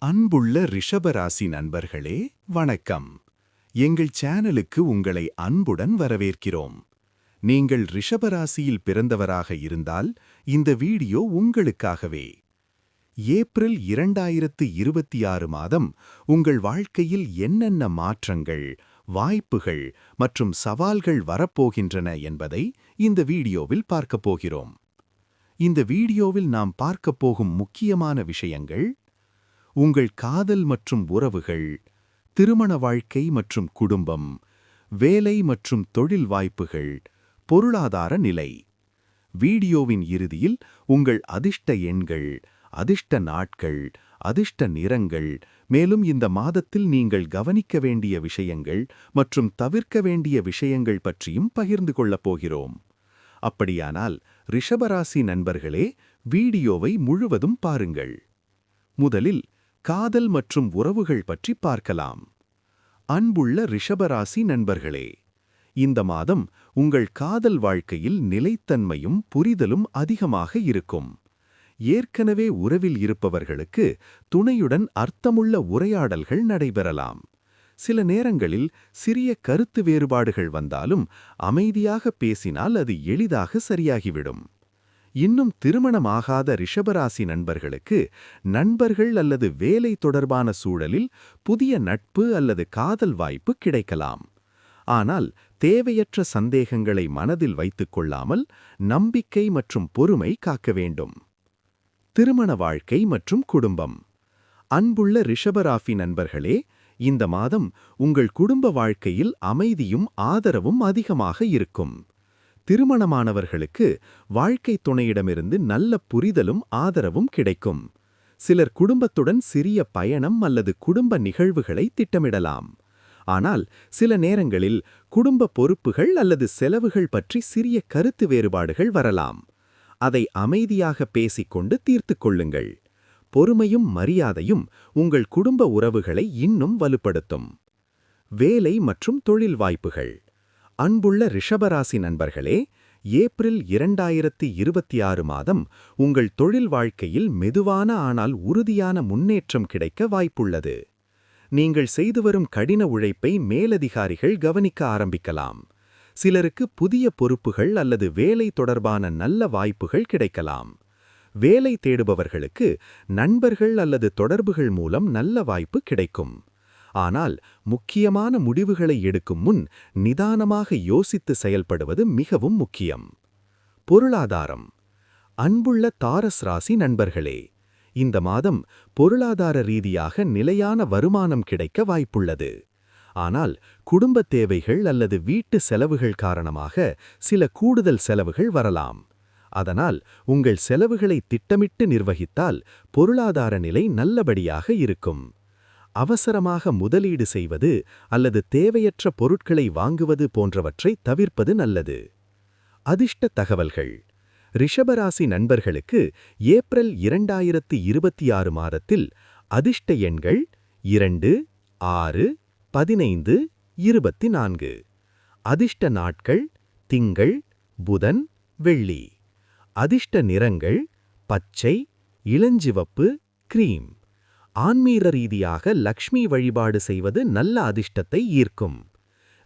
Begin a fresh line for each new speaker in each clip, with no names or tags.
அன்புள்ள ரிஷபராசி நண்பர்களே, வணக்கம். எங்கள் சேனலுக்கு உங்களை அன்புடன் வரவேற்கிறோம். நீங்கள் ரிஷபராசியில் பிறந்தவராக இருந்தால் இந்த வீடியோ உங்களுக்காகவே. ஏப்ரல் 2026 மாதம் உங்கள் வாழ்க்கையில் என்னென்ன மாற்றங்கள், வாய்ப்புகள் மற்றும் சவால்கள் வரப்போகின்றன என்பதை இந்த வீடியோவில் பார்க்கப் போகிறோம். இந்த வீடியோவில் நாம் பார்க்கப் போகும் முக்கியமான விஷயங்கள்: உங்கள் காதல் மற்றும் உறவுகள், திருமண வாழ்க்கை மற்றும் குடும்பம், வேலை மற்றும் தொழில் வாய்ப்புகள், பொருளாதார நிலை. வீடியோவின் இறுதியில் உங்கள் அதிர்ஷ்ட எண்கள், அதிர்ஷ்ட நாட்கள், அதிர்ஷ்ட நிறங்கள், மேலும் இந்த மாதத்தில் நீங்கள் கவனிக்க வேண்டிய விஷயங்கள் மற்றும் தவிர்க்க வேண்டிய விஷயங்கள் பற்றியும் பகிர்ந்து கொள்ளப் போகிறோம். அப்படியானால் ரிஷபராசி நண்பர்களே, வீடியோவை முழுவதும் பாருங்கள். முதலில் காதல் மற்றும் உறவுகள் பற்றி பார்க்கலாம். அன்புள்ள ரிஷபராசி நண்பர்களே, இந்த மாதம் உங்கள் காதல் வாழ்க்கையில் நிலைத்தன்மையும் புரிதலும் அதிகமாக இருக்கும். ஏற்கனவே உறவில் இருப்பவர்களுக்கு துணையுடன் அர்த்தமுள்ள உரையாடல்கள் நடைபெறலாம். சில நேரங்களில் சிறிய கருத்து வேறுபாடுகள் வந்தாலும் அமைதியாக பேசினால் அது எளிதாக சரியாகிவிடும். இன்னும் திருமணமாகாத ரிஷபராசி நண்பர்களுக்கு நண்பர்கள் அல்லது வேலை தொடர்பான சூழலில் புதிய நட்பு அல்லது காதல் வாய்ப்பு கிடைக்கலாம். ஆனால் தேவையற்ற சந்தேகங்களை மனதில் வைத்துக் கொள்ளாமல் நம்பிக்கை மற்றும் பொறுமை காக்க வேண்டும். திருமண வாழ்க்கை மற்றும் குடும்பம். அன்புள்ள ரிஷபராசி நண்பர்களே, இந்த மாதம் உங்கள் குடும்ப வாழ்க்கையில் அமைதியும் ஆதரவும் அதிகமாக இருக்கும். திருமணமானவர்களுக்கு வாழ்க்கை துணையிடமிருந்து நல்ல புரிதலும் ஆதரவும் கிடைக்கும். சிலர் குடும்பத்துடன் சிறிய பயணம் அல்லது குடும்ப நிகழ்வுகளை திட்டமிடலாம். ஆனால் சில நேரங்களில் குடும்ப பொறுப்புகள் அல்லது செலவுகள் பற்றி சிறிய கருத்து வேறுபாடுகள் வரலாம். அதை அமைதியாக பேசிக்கொண்டு தீர்த்துக் கொள்ளுங்கள். பொறுமையும் மரியாதையும் உங்கள் குடும்ப உறவுகளை இன்னும் வலுப்படுத்தும். வேலை மற்றும் தொழில் வாய்ப்புகள். அன்புள்ள ரிஷபராசி நண்பர்களே, ஏப்ரல் 2026 மாதம் உங்கள் தொழில் வாழ்க்கையில் மெதுவான ஆனால் உறுதியான முன்னேற்றம் கிடைக்க வாய்ப்புள்ளது. நீங்கள் செய்து வரும் கடின உழைப்பை மேலதிகாரிகள் கவனிக்க ஆரம்பிக்கலாம். சிலருக்கு புதிய பொறுப்புகள் அல்லது வேலை தொடர்பான நல்ல வாய்ப்புகள் கிடைக்கலாம். வேலை தேடுபவர்களுக்கு நண்பர்கள் அல்லது தொடர்புகள் மூலம் நல்ல வாய்ப்பு கிடைக்கும். ஆனால் முக்கியமான முடிவுகளை எடுக்கும் முன் நிதானமாக யோசித்து செயல்படுவது மிகவும் முக்கியம். பொருளாதாரம். அன்புள்ள தாரஸ் ராசி நண்பர்களே, இந்த மாதம் பொருளாதார ரீதியாக நிலையான வருமானம் கிடைக்க வாய்ப்புள்ளது. ஆனால் குடும்ப தேவைகள் அல்லது வீட்டு செலவுகள் காரணமாக சில கூடுதல் செலவுகள் வரலாம். அதனால் உங்கள் செலவுகளை திட்டமிட்டு நிர்வகித்தால் பொருளாதார நிலை நல்லபடியாக இருக்கும். அவசரமாக முதலீடு செய்வது அல்லது தேவையற்ற பொருட்களை வாங்குவது போன்றவற்றை தவிர்ப்பது நல்லது. அதிர்ஷ்ட தகவல்கள். ரிஷபராசி நண்பர்களுக்கு ஏப்ரல் 2026 மாதத்தில் அதிர்ஷ்ட எண்கள் 2, 6, 15, 24. அதிர்ஷ்ட நாட்கள் திங்கள், புதன், வெள்ளி. அதிர்ஷ்ட நிறங்கள் பச்சை, இளஞ்சிவப்பு, கிரீம். ஆன்மீக ரீதியாக லக்ஷ்மி வழிபாடு செய்வது நல்ல அதிர்ஷ்டத்தை ஈர்க்கும்.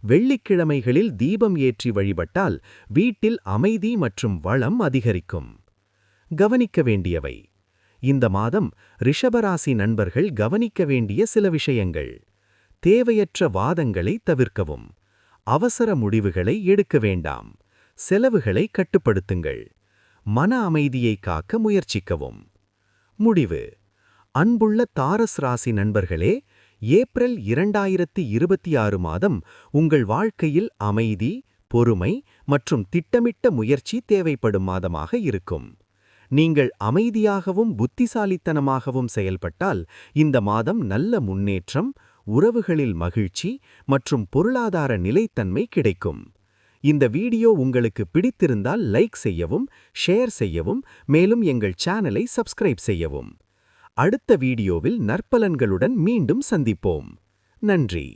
வெள்ளிக்கிழமைகளில் தீபம் ஏற்றி வழிபட்டால் வீட்டில் அமைதி மற்றும் வளம் அதிகரிக்கும். கவனிக்க வேண்டியவை. இந்த மாதம் ரிஷபராசி நண்பர்கள் கவனிக்க வேண்டிய சில விஷயங்கள்: தேவையற்ற வாதங்களை தவிர்க்கவும். அவசர முடிவுகளை எடுக்க வேண்டாம். செலவுகளை கட்டுப்படுத்துங்கள். மன அமைதியை காக்க முயற்சிக்கவும். முடிவு. அன்புள்ள தாரஸ் ராசி நண்பர்களே, ஏப்ரல் 2026 மாதம் உங்கள் வாழ்க்கையில் அமைதி, பொறுமை மற்றும் திட்டமிட்ட முயற்சி தேவைப்படும் மாதமாக இருக்கும். நீங்கள் அமைதியாகவும் புத்திசாலித்தனமாகவும் செயல்பட்டால் இந்த மாதம் நல்ல முன்னேற்றம், உறவுகளில் மகிழ்ச்சி மற்றும் பொருளாதார நிலைத்தன்மை கிடைக்கும். இந்த வீடியோ உங்களுக்கு பிடித்திருந்தால் லைக் செய்யவும், ஷேர் செய்யவும், மேலும் எங்கள் சேனலை சப்ஸ்கிரைப் செய்யவும். அடுத்த வீடியோவில் நற்பலன்களுடன் மீண்டும் சந்திப்போம். நன்றி.